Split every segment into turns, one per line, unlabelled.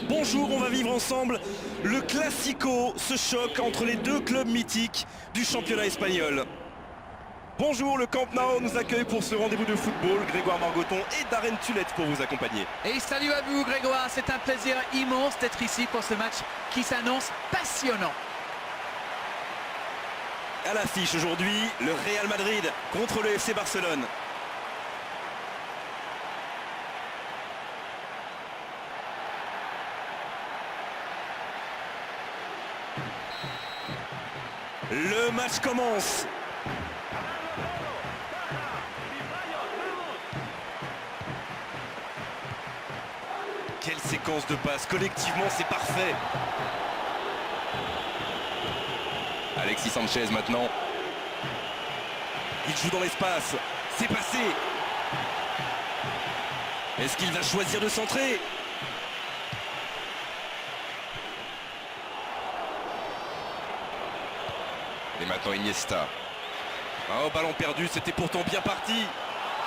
Bonjour, on va vivre ensemble le Classico, ce choc entre les deux clubs mythiques du championnat espagnol. Bonjour, le Camp Nou nous accueille pour ce rendez-vous de football. Grégoire Margoton et Darren Tulette pour vous accompagner.
Et salut à vous Grégoire, c'est un plaisir immense d'être ici pour ce match qui s'annonce passionnant.
À l'affiche aujourd'hui, le Real Madrid contre le FC Barcelone. Le match commence. Quelle séquence de passes, collectivement c'est parfait. Alexis Sanchez maintenant. Il joue dans l'espace, c'est passé. Est-ce qu'il va choisir de centrer ? Et maintenant Iniesta. Oh, ballon perdu, c'était pourtant bien parti.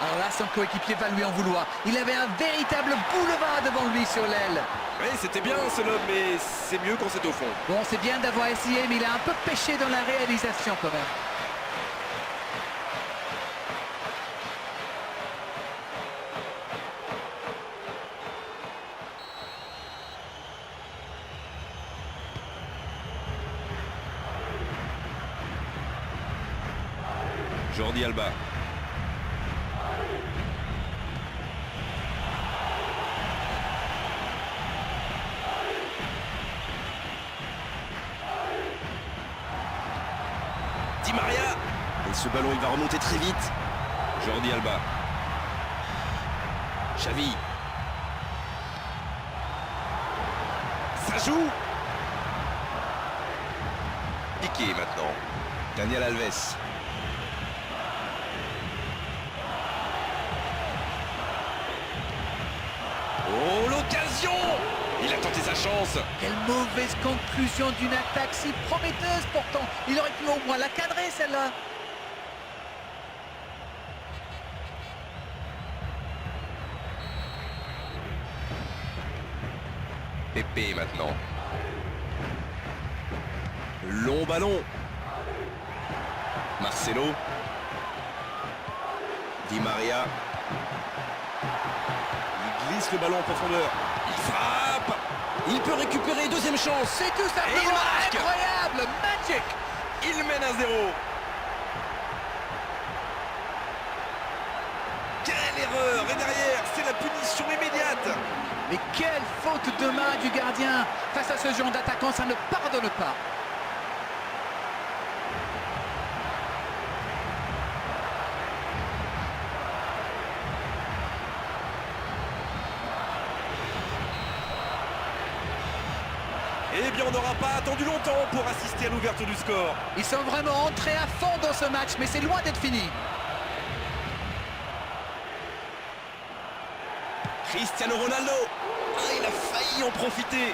Alors là, son coéquipier va lui en vouloir. Il avait un véritable boulevard devant lui sur l'aile.
Oui, c'était bien ce lob, mais c'est mieux quand c'est au fond.
Bon, c'est bien d'avoir essayé, mais il a un peu pêché dans la réalisation quand même.
Jordi Alba. Di Maria. Et ce ballon, il va remonter très vite. Jordi Alba. Xavi. Ça joue. Piqué maintenant. Daniel Alves. Oh, l'occasion! Il a tenté sa chance.
Quelle mauvaise conclusion d'une attaque si prometteuse pourtant. Il aurait pu au moins la cadrer celle-là.
Pepe maintenant. Long ballon. Marcelo. Di Maria. Il glisse le ballon en profondeur. Il frappe. Il peut récupérer, deuxième chance.
C'est tout simplement incroyable, magic.
Il mène à 0. Quelle erreur. Et derrière, c'est la punition immédiate.
Mais quelle faute de main du gardien. Face à ce genre d'attaquant, ça ne pardonne pas.
Eh bien, on n'aura pas attendu longtemps pour assister à l'ouverture du score.
Ils sont vraiment entrés à fond dans ce match, mais c'est loin d'être fini.
Cristiano Ronaldo. Ah, il a failli en profiter.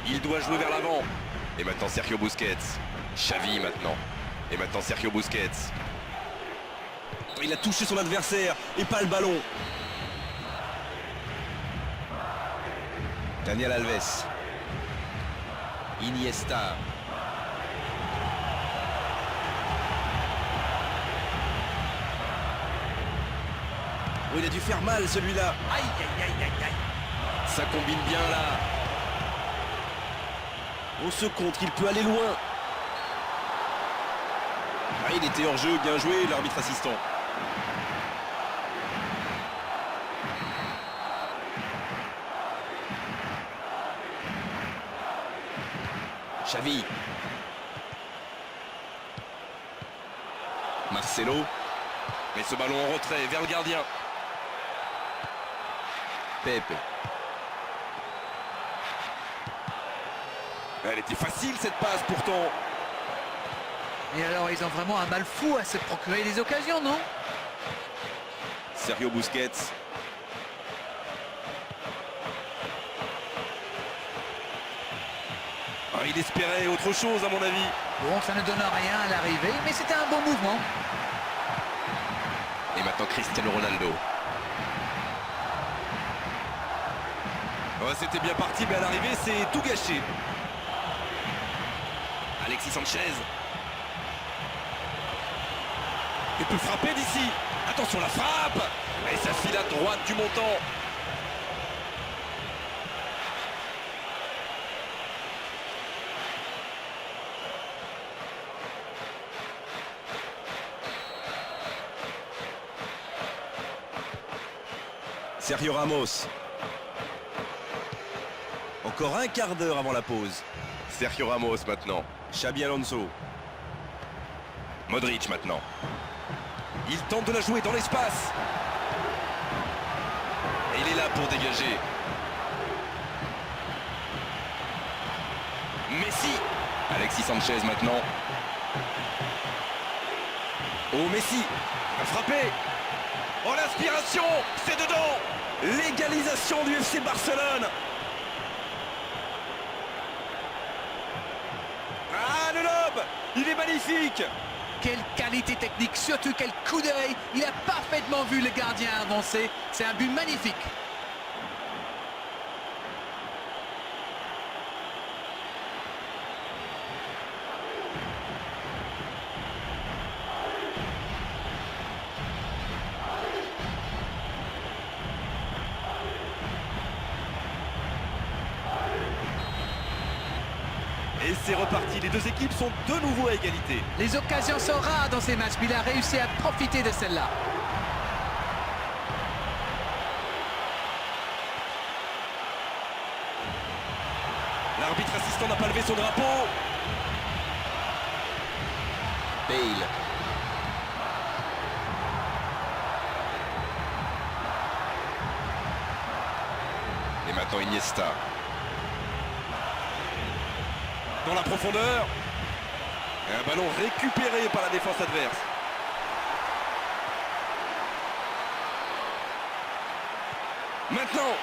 Il doit jouer vers l'avant. Et maintenant Sergio Busquets. Xavi maintenant. Et maintenant Sergio Busquets. Il a touché son adversaire et pas le ballon. Daniel Alves. Iniesta. Oh, il a dû faire mal celui-là.
Aïe, aïe, aïe, aïe, aïe.
Ça combine bien là. On se contre, il peut aller loin. Ah, il était hors jeu, bien joué l'arbitre assistant. Xavi. Marcelo. Mais ce ballon en retrait vers le gardien. Pepe. Elle était facile cette passe pourtant.
Et alors ils ont vraiment un mal fou à se procurer des occasions, non?
Sergio Busquets. il espérait autre chose à mon avis.
Bon, ça ne donne rien à l'arrivée, mais c'était un bon mouvement.
Et maintenant Cristiano Ronaldo. Ouais, c'était bien parti, mais à l'arrivée, c'est tout gâché. Alexis Sanchez. Il peut frapper d'ici. Attention, la frappe. Et ça file à droite du montant. Sergio Ramos. Encore un quart d'heure avant la pause. Sergio Ramos maintenant. Xabi Alonso. Modric maintenant. Il tente de la jouer dans l'espace. Et il est là pour dégager. Messi. Alexis Sanchez maintenant. Oh, Messi a frappé. Oh, l'inspiration, c'est dedans. L'égalisation du FC Barcelone. Ah, le lob, il est magnifique.
Quelle qualité technique, surtout quel coup d'œil. Il a parfaitement vu le gardien avancer. C'est un but magnifique.
Et c'est reparti, les deux équipes sont de nouveau à égalité.
Les occasions sont rares dans ces matchs, mais il a réussi à profiter de celle-là.
L'arbitre assistant n'a pas levé son drapeau. Bale. Et maintenant Iniesta. Dans la profondeur. Et un ballon récupéré par la défense adverse. Maintenant.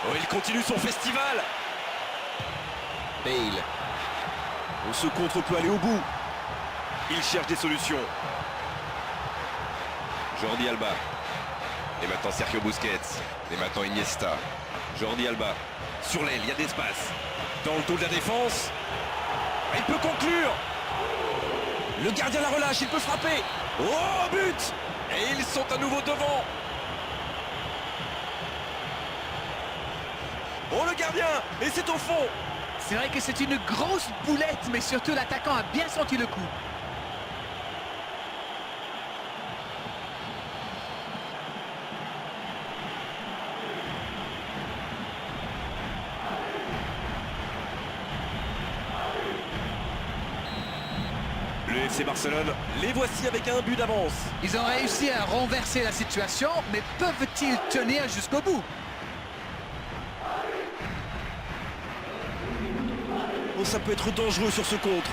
Oh, il continue son festival. Bale. On se contre peut aller au bout. Il cherche des solutions. Jordi Alba. Et maintenant Sergio Busquets. Et maintenant Iniesta. Jordi Alba. Sur l'aile, il y a d'espace. Dans le dos de la défense. Il peut conclure. Le gardien la relâche, il peut frapper. Oh, but. Et ils sont à nouveau devant. Oh, le gardien. Et c'est au fond.
C'est vrai que c'est une grosse boulette, mais surtout l'attaquant a bien senti le coup.
Le FC Barcelone, les voici avec un but d'avance.
Ils ont réussi à renverser la situation, mais peuvent-ils tenir jusqu'au bout?
Oh, ça peut être dangereux sur ce contre.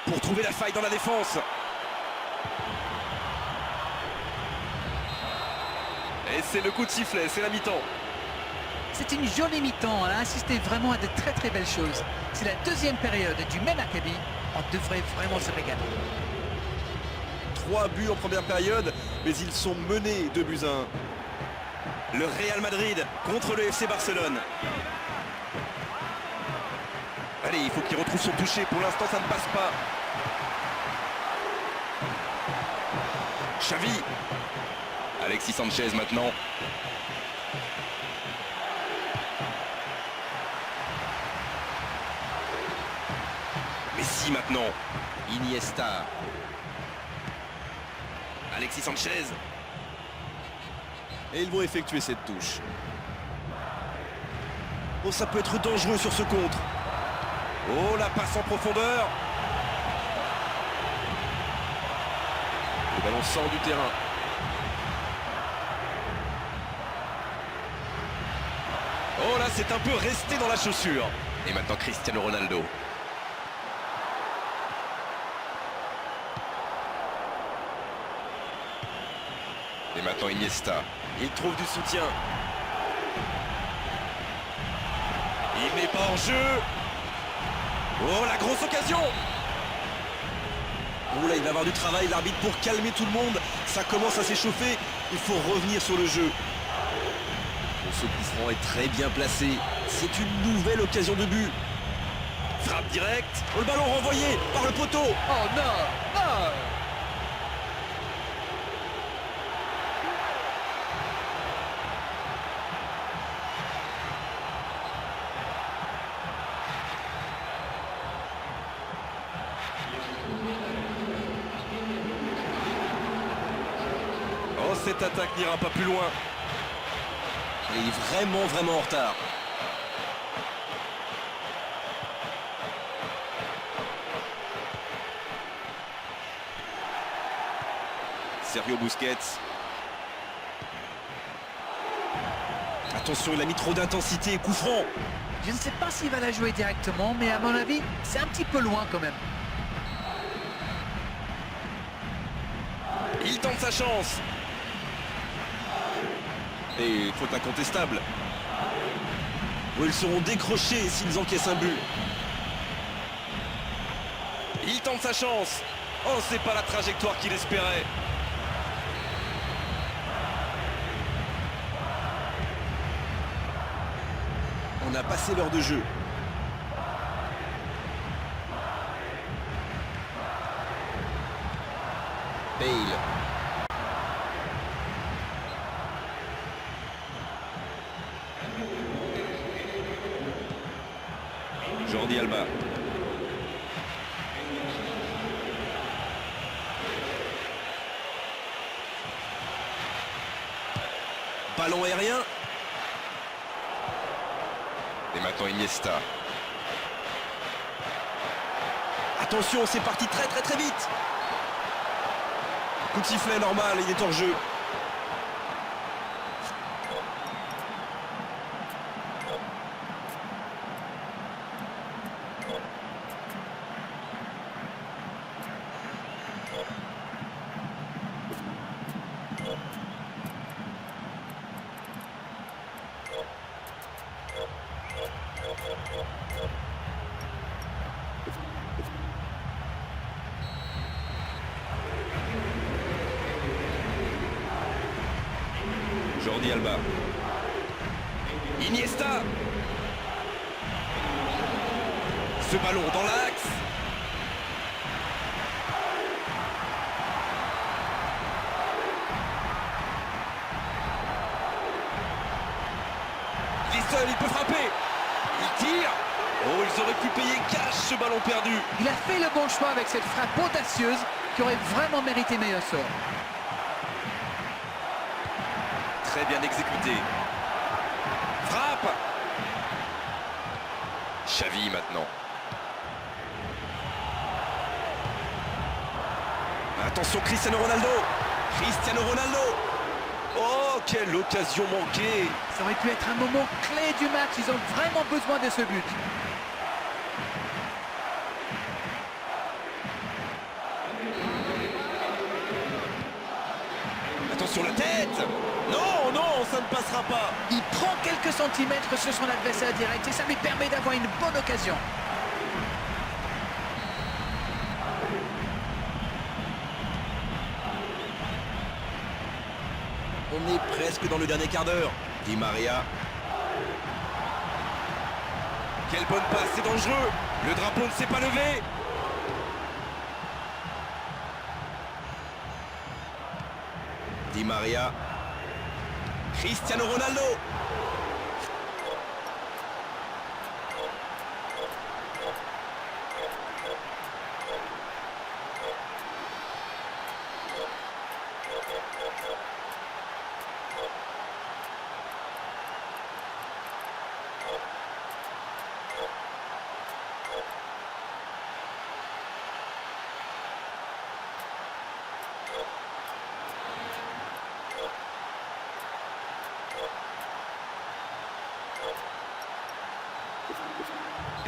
Pour trouver la faille dans la défense. Et c'est le coup de sifflet, c'est la mi-temps.
C'est une jolie mi-temps, elle a insisté vraiment à de très très belles choses. C'est la deuxième période du même acabit, on devrait vraiment se régaler.
3 buts en première période, mais ils sont menés 2-1. Le Real Madrid contre le FC Barcelone. Allez, il faut qu'il retrouve son toucher. Pour l'instant, ça ne passe pas. Xavi. Alexis Sanchez maintenant. Messi maintenant. Iniesta. Alexis Sanchez. Et ils vont effectuer cette touche. Oh, ça peut être dangereux sur ce contre. Oh, la passe en profondeur. Le ballon sort du terrain. Oh là, c'est un peu resté dans la chaussure. Et maintenant Cristiano Ronaldo. Et maintenant Iniesta. Il trouve du soutien. Il n'est pas hors jeu. Oh, la grosse occasion. Oh là, il va avoir du travail, l'arbitre, pour calmer tout le monde. Ça commence à s'échauffer. Il faut revenir sur le jeu. Ce coup franc est très bien placé. C'est une nouvelle occasion de but. Frappe directe. Oh, le ballon renvoyé par le poteau.
Oh non, non.
Oh, cette attaque n'ira pas plus loin. Il est vraiment en retard. Sergio Busquets. Attention, il a mis trop d'intensité. Coup franc.
Je ne sais pas s'il va la jouer directement, mais à mon avis, c'est un petit peu loin quand même.
Il tente sa chance. Et faute incontestable. Oh, ils seront décrochés s'ils encaissent un but. Il tente sa chance. Oh, c'est pas la trajectoire qu'il espérait. On a passé l'heure de jeu. Bale. Jordi Alba. Ballon aérien. Et maintenant Iniesta. Attention, c'est parti très vite. Coup de sifflet normal, il est hors jeu. Jordi Alba. Iniesta. Ce ballon dans l'axe. Il est seul, il peut frapper. Il tire. Oh, ils auraient pu payer cash ce ballon perdu.
Il a fait le bon choix avec cette frappe audacieuse qui aurait vraiment mérité meilleur sort.
Très bien exécuté. Frappe. Xavi maintenant. Attention, Cristiano Ronaldo. Cristiano Ronaldo. Oh, quelle occasion manquée.
Ça aurait pu être un moment clé du match. Ils ont vraiment besoin de ce but.
Attention, la tête. Non, non, ça ne passera pas.
Il prend quelques centimètres sur son adversaire direct et ça lui permet d'avoir une bonne occasion.
On est presque dans le dernier quart d'heure. Di Maria. Quelle bonne passe, c'est dangereux. Le drapeau ne s'est pas levé. Di Maria. Cristiano Ronaldo.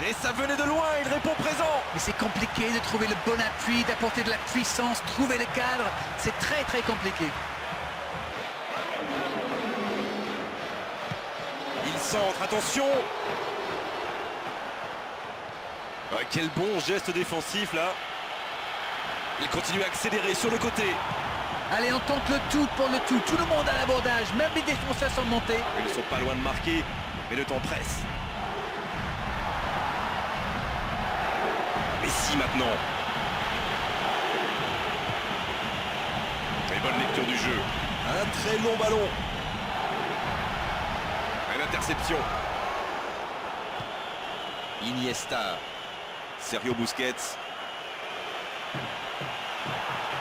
Et ça venait de loin, il répond présent.
Mais c'est compliqué de trouver le bon appui, d'apporter de la puissance, trouver le cadre. C'est très compliqué.
Il centre, attention. Ouais, quel bon geste défensif là. Il continue à accélérer sur le côté.
Allez, on tente le tout pour le tout. Tout le monde à l'abordage, même les défenseurs sont montés.
Ils ne sont pas loin de marquer, mais le temps presse. Messi maintenant. Et bonne lecture du jeu. Un très long ballon. Une interception. Iniesta. Sergio Busquets.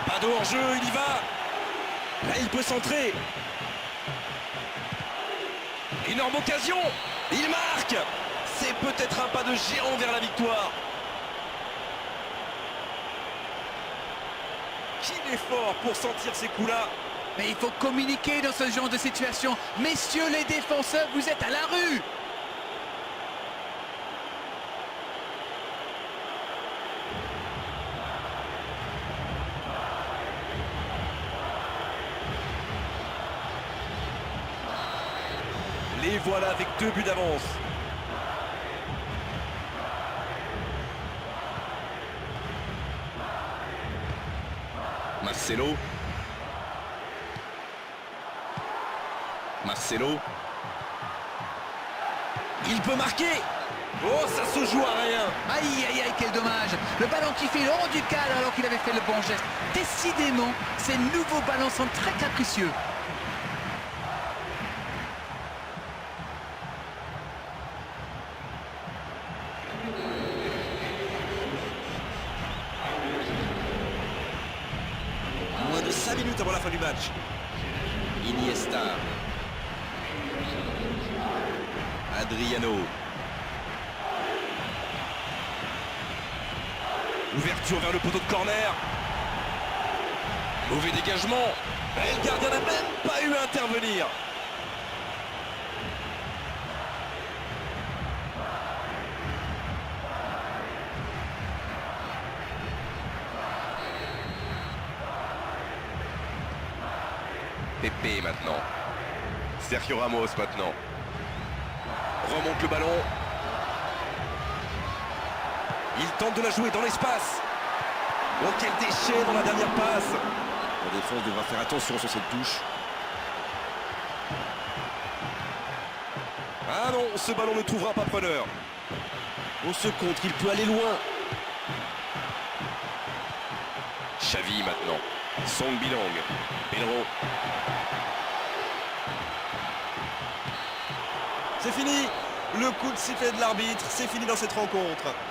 Pas de hors-jeu, il y va. Là, il peut centrer. Énorme occasion. Il marque. C'est peut-être un pas de géant vers la victoire. Qu'il est fort pour sentir ces coups-là.
Mais il faut communiquer dans ce genre de situation. Messieurs les défenseurs, vous êtes à la rue.
Les voilà avec 2 buts d'avance. Marcelo. Marcelo. Il peut marquer. Oh, ça se joue à rien.
Aïe, aïe, aïe, quel dommage. Le ballon qui fait le rond du cadre alors qu'il avait fait le bon geste. Décidément, ces nouveaux ballons sont très capricieux.
Moins de 5 minutes avant la fin du match. Iniesta. Adriano. Ouverture vers le poteau de corner. Mauvais dégagement. Et le gardien n'a même pas eu à intervenir. Pepe maintenant. Sergio Ramos maintenant. Remonte le ballon. Il tente de la jouer dans l'espace. Oh, quel déchet dans la dernière passe. La défense devra faire attention sur cette touche. Ah non, ce ballon ne trouvera pas preneur. On se contre, il peut aller loin. Xavi maintenant. Song Bilang. Pedro. C'est fini. Le coup de sifflet de l'arbitre, c'est fini dans cette rencontre.